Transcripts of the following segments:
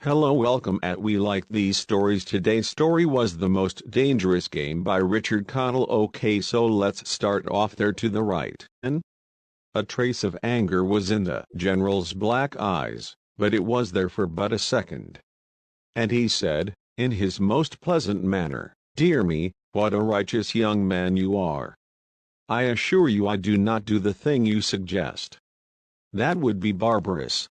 Hello, welcome at We Like These Stories. Today's story was The Most Dangerous Game by Richard Connell. Okay, so let's start off there to the right. And a trace of anger was in the general's black eyes, but it was there for but a second. And he said, in his most pleasant manner, "Dear me, what a righteous young man you are. I assure you I do not do the thing you suggest. That would be barbarous.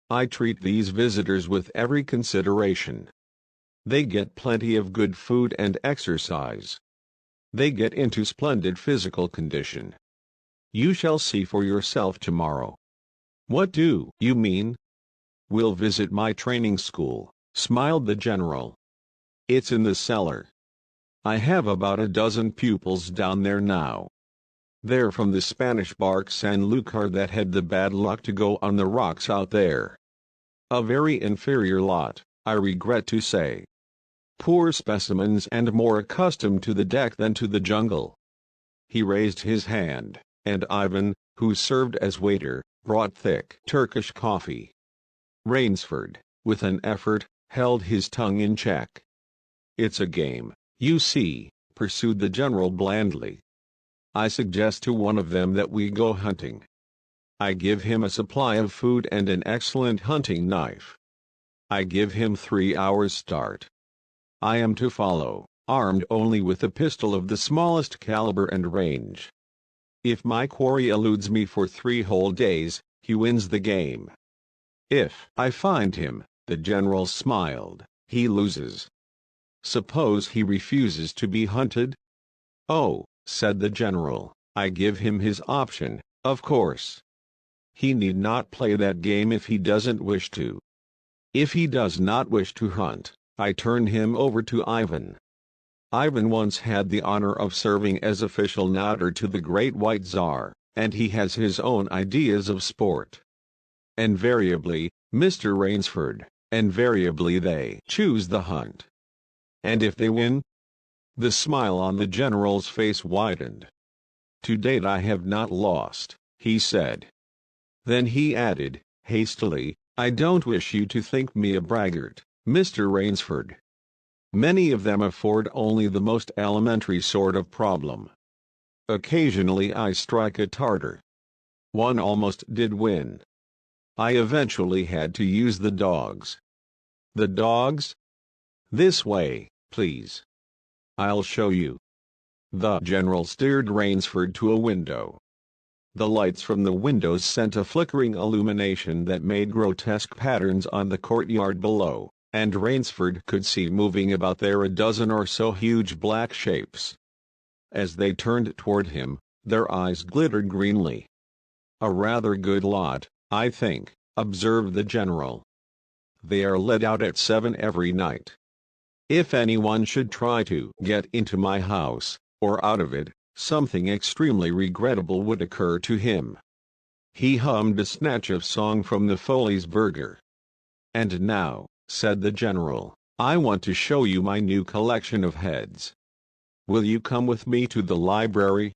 I treat these visitors with every consideration. They get plenty of good food and exercise. They get into splendid physical condition. You shall see for yourself tomorrow." "What do you mean?" "We'll visit my training school," smiled the general. "It's in the cellar. I have about a dozen pupils down there now. They're from the Spanish bark Sanlúcar that had the bad luck to go on the rocks out there. A very inferior lot, I regret to say. Poor specimens and more accustomed to the deck than to the jungle." He raised his hand, and Ivan, who served as waiter, brought thick Turkish coffee. Rainsford, with an effort, held his tongue in check. "It's a game, you see," pursued the general blandly. "I suggest to one of them that we go hunting. I give him a supply of food and an excellent hunting knife. I give him 3 hours' start. I am to follow, armed only with a pistol of the smallest caliber and range. If my quarry eludes me for 3 whole days, he wins the game. If I find him," the general smiled, "he loses. Suppose he refuses to be hunted?" "Oh," said the general, "I give him his option, of course. He need not play that game if he doesn't wish to. If he does not wish to hunt, I turn him over to Ivan. Ivan once had the honor of serving as official nodder to the great white Tsar, and he has his own ideas of sport. Invariably, Mr. Rainsford, invariably they choose the hunt. And if they win?" The smile on the general's face widened. "To date I have not lost," he said. Then he added, hastily, "I don't wish you to think me a braggart, Mr. Rainsford. Many of them afford only the most elementary sort of problem. Occasionally I strike a Tartar. One almost did win. I eventually had to use the dogs." "The dogs?" "This way, please. I'll show you." The general steered Rainsford to a window. The lights from the windows sent a flickering illumination that made grotesque patterns on the courtyard below, and Rainsford could see moving about there a dozen or so huge black shapes. As they turned toward him, their eyes glittered greenly. "A rather good lot, I think," observed the general. "They are let out at 7 every night. If anyone should try to get into my house, or out of it, something extremely regrettable would occur to him." He hummed a snatch of song from the Folies-Berger. "And now," said the general, "I want to show you my new collection of heads. Will you come with me to the library?"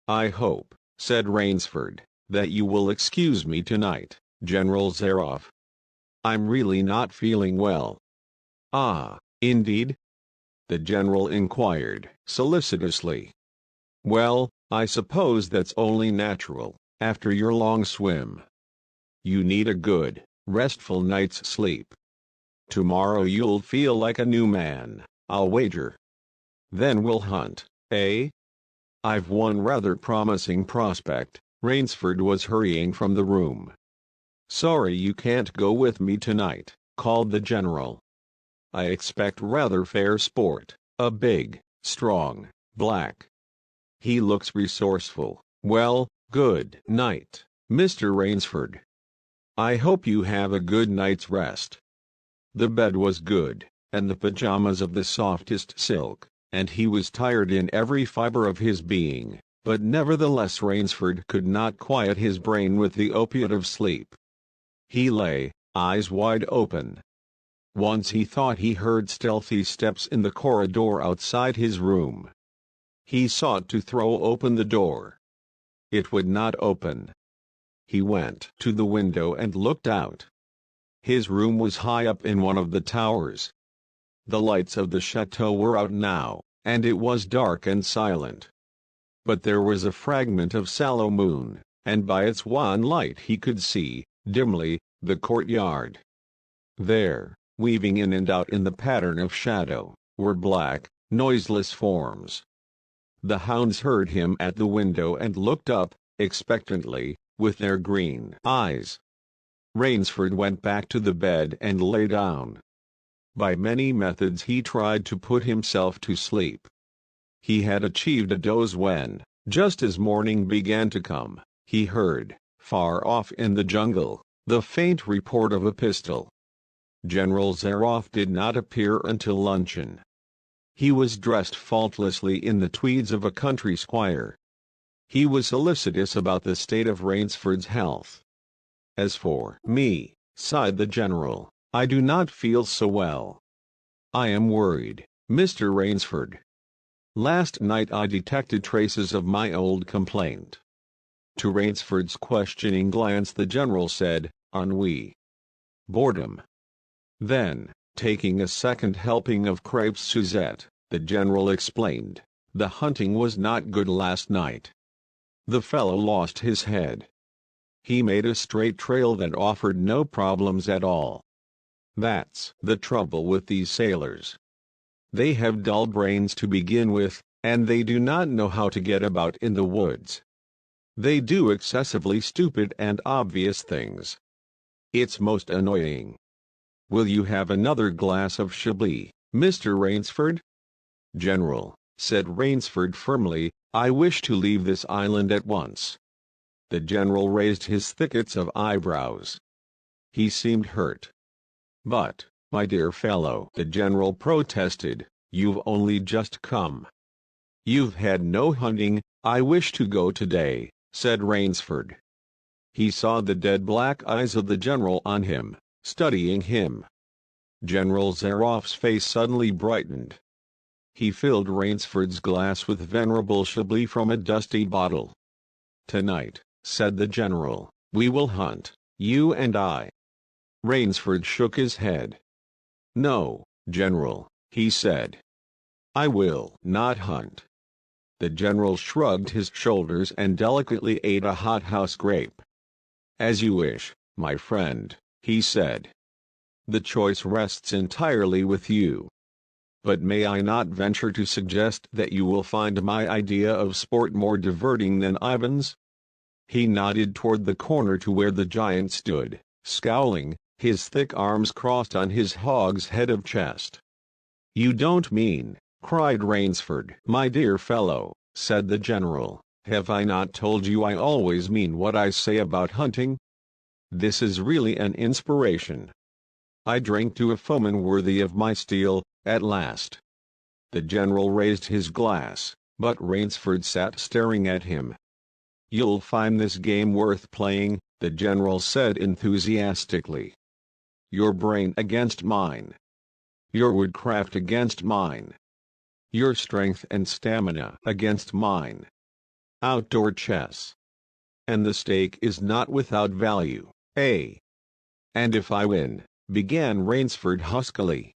"I hope," said Rainsford, "that you will excuse me tonight, General Zaroff. I'm really not feeling well." "Ah, indeed?" the general inquired, solicitously. "Well, I suppose that's only natural, after your long swim. You need a good, restful night's sleep. Tomorrow you'll feel like a new man, I'll wager. Then we'll hunt, eh? I've one rather promising prospect." Rainsford was hurrying from the room. "Sorry you can't go with me tonight," called the general. "I expect rather fair sport, a big, strong, black. He looks resourceful. Well, good night, Mr. Rainsford. I hope you have a good night's rest." The bed was good, and the pajamas of the softest silk, and he was tired in every fiber of his being, but nevertheless Rainsford could not quiet his brain with the opiate of sleep. He lay, eyes wide open. Once he thought he heard stealthy steps in the corridor outside his room. He sought to throw open the door. It would not open. He went to the window and looked out. His room was high up in one of the towers. The lights of the chateau were out now, and it was dark and silent. But there was a fragment of sallow moon, and by its wan light he could see, dimly, the courtyard. There, weaving in and out in the pattern of shadow, were black, noiseless forms. The hounds heard him at the window and looked up, expectantly, with their green eyes. Rainsford went back to the bed and lay down. By many methods he tried to put himself to sleep. He had achieved a doze when, just as morning began to come, he heard, far off in the jungle, the faint report of a pistol. General Zaroff did not appear until luncheon. He was dressed faultlessly in the tweeds of a country squire. He was solicitous about the state of Rainsford's health. "As for me," sighed the general, "I do not feel so well. I am worried, Mr. Rainsford. Last night I detected traces of my old complaint." To Rainsford's questioning glance the general said, "Ennui. Boredom." Then, taking a second helping of crêpes Suzette, the general explained, "The hunting was not good last night. The fellow lost his head. He made a straight trail that offered no problems at all. That's the trouble with these sailors. They have dull brains to begin with, and they do not know how to get about in the woods. They do excessively stupid and obvious things. It's most annoying. Will you have another glass of Chablis, Mr. Rainsford?" "General," said Rainsford firmly, "I wish to leave this island at once." The general raised his thickets of eyebrows. He seemed hurt. "But, my dear fellow," the general protested, "you've only just come. You've had no hunting." "I wish to go today," said Rainsford. He saw the dead black eyes of the general on him, studying him. General Zaroff's face suddenly brightened. He filled Rainsford's glass with venerable Chablis from a dusty bottle. "Tonight," said the general, "we will hunt, you and I." Rainsford shook his head. "No, General," he said. "I will not hunt." The general shrugged his shoulders and delicately ate a hothouse grape. "As you wish, my friend," he said. "The choice rests entirely with you. But may I not venture to suggest that you will find my idea of sport more diverting than Ivan's?" He nodded toward the corner to where the giant stood, scowling, his thick arms crossed on his hogshead of chest. "You don't mean," cried Rainsford. "My dear fellow," said the general, "have I not told you I always mean what I say about hunting? This is really an inspiration. I drink to a foeman worthy of my steel, at last." The general raised his glass, but Rainsford sat staring at him. "You'll find this game worth playing," the general said enthusiastically. "Your brain against mine. Your woodcraft against mine. Your strength and stamina against mine. Outdoor chess. And the stake is not without value, eh?" "And if I win," began Rainsford huskily.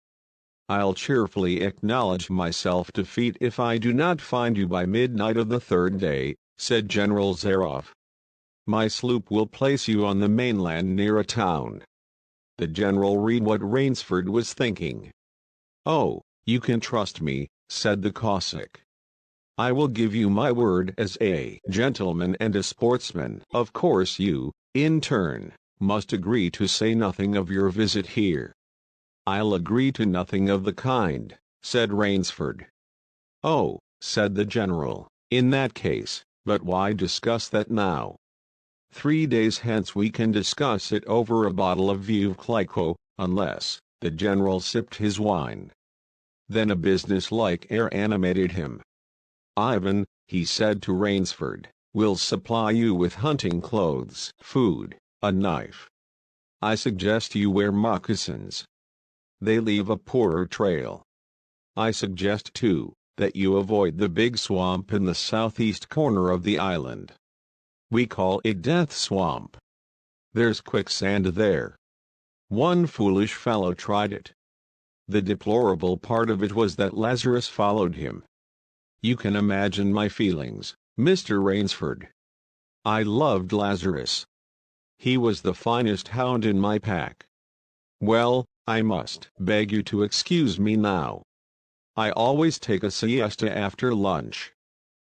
"I'll cheerfully acknowledge myself defeat if I do not find you by midnight of the third day," said General Zaroff. "My sloop will place you on the mainland near a town." The general read what Rainsford was thinking. "Oh, you can trust me," said the Cossack. "I will give you my word as a gentleman and a sportsman. Of course you, in turn, must agree to say nothing of your visit here." "I'll agree to nothing of the kind," said Rainsford. "Oh," said the general, "in that case, but why discuss that now? 3 days hence we can discuss it over a bottle of Veuve Clicquot, unless—" the general sipped his wine. Then a business-like air animated him. "Ivan," he said to Rainsford, "will supply you with hunting clothes, food, a knife. I suggest you wear moccasins. They leave a poorer trail. I suggest, too, that you avoid the big swamp in the southeast corner of the island. We call it Death Swamp. There's quicksand there. One foolish fellow tried it. The deplorable part of it was that Lazarus followed him. You can imagine my feelings, Mr. Rainsford. I loved Lazarus. He was the finest hound in my pack. Well, I must beg you to excuse me now. I always take a siesta after lunch.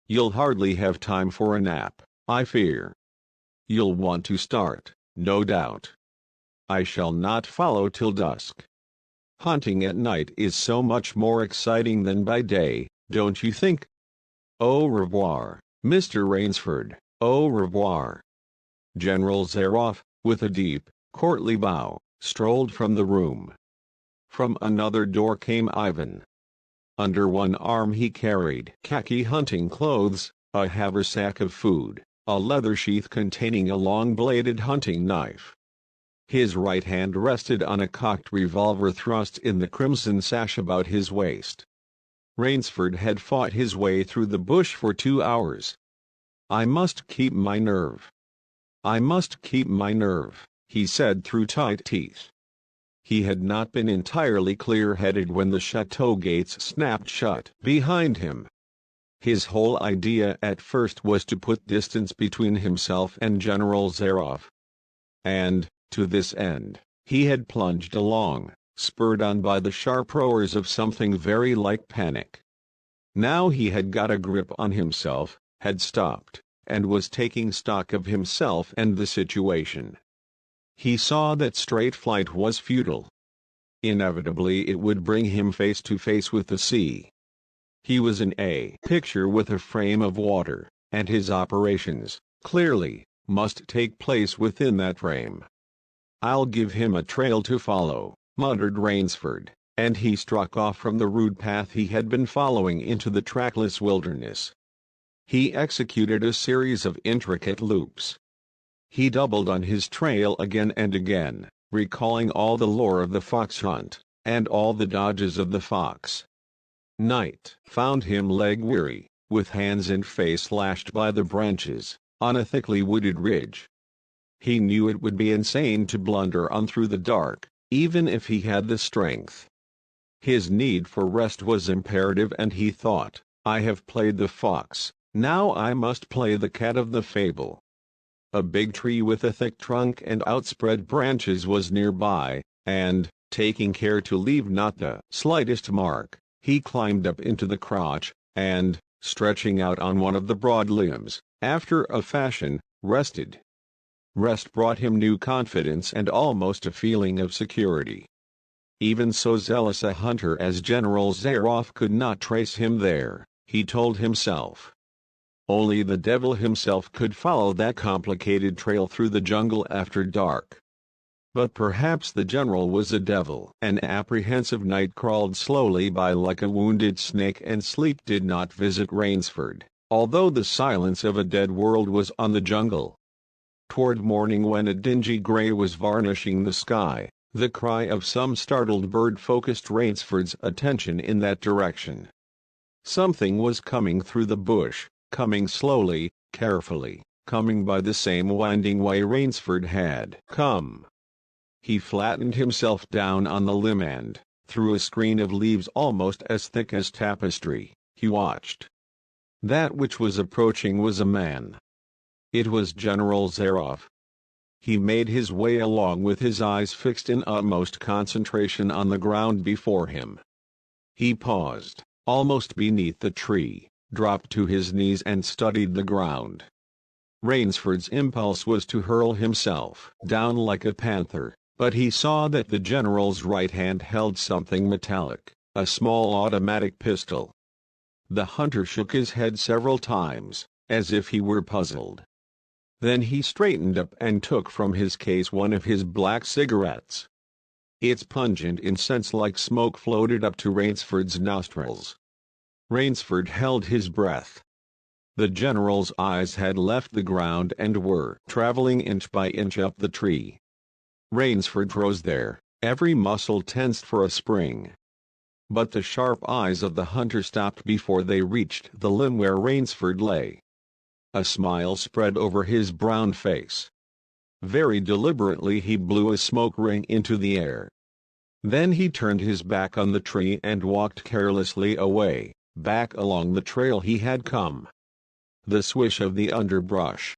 You'll hardly have time for a nap, I fear. You'll want to start, no doubt. I shall not follow till dusk. Hunting at night is so much more exciting than by day, don't you think? Au revoir, Mr. Rainsford, au revoir. General Zaroff, with a deep, courtly bow, strolled from the room. From another door came Ivan. Under one arm he carried khaki hunting clothes, a haversack of food, a leather sheath containing a long-bladed hunting knife. His right hand rested on a cocked revolver thrust in the crimson sash about his waist. Rainsford had fought his way through the bush for 2 hours. I must keep my nerve. I must keep my nerve, he said through tight teeth. He had not been entirely clear-headed when the chateau gates snapped shut behind him. His whole idea at first was to put distance between himself and General Zaroff. And, to this end, he had plunged along, spurred on by the sharp roars of something very like panic. Now he had got a grip on himself, had stopped, and was taking stock of himself and the situation. He saw that straight flight was futile. Inevitably it would bring him face to face with the sea. He was in a picture with a frame of water, and his operations, clearly, must take place within that frame. I'll give him a trail to follow, muttered Rainsford, and he struck off from the rude path he had been following into the trackless wilderness. He executed a series of intricate loops. He doubled on his trail again and again, recalling all the lore of the fox hunt, and all the dodges of the fox. Night found him leg-weary, with hands and face lashed by the branches, on a thickly wooded ridge. He knew it would be insane to blunder on through the dark, even if he had the strength. His need for rest was imperative, and he thought, I have played the fox, now I must play the cat of the fable. A big tree with a thick trunk and outspread branches was nearby, and, taking care to leave not the slightest mark, he climbed up into the crotch, and, stretching out on one of the broad limbs, after a fashion, rested. Rest brought him new confidence and almost a feeling of security. Even so zealous a hunter as General Zaroff could not trace him there, he told himself. Only the devil himself could follow that complicated trail through the jungle after dark. But perhaps the general was a devil. An apprehensive night crawled slowly by like a wounded snake, and sleep did not visit Rainsford, although the silence of a dead world was on the jungle. Toward morning, when a dingy gray was varnishing the sky, the cry of some startled bird focused Rainsford's attention in that direction. Something was coming through the bush, coming slowly, carefully, coming by the same winding way Rainsford had come. He flattened himself down on the limb and, through a screen of leaves almost as thick as tapestry, he watched. That which was approaching was a man. It was General Zaroff. He made his way along with his eyes fixed in utmost concentration on the ground before him. He paused, almost beneath the tree, dropped to his knees and studied the ground. Rainsford's impulse was to hurl himself down like a panther, but he saw that the general's right hand held something metallic, a small automatic pistol. The hunter shook his head several times, as if he were puzzled. Then he straightened up and took from his case one of his black cigarettes. Its pungent incense like smoke floated up to Rainsford's nostrils. Rainsford held his breath. The general's eyes had left the ground and were traveling inch by inch up the tree. Rainsford froze there, every muscle tensed for a spring. But the sharp eyes of the hunter stopped before they reached the limb where Rainsford lay. A smile spread over his brown face. Very deliberately he blew a smoke ring into the air. Then he turned his back on the tree and walked carelessly away, back along the trail he had come. The swish of the underbrush,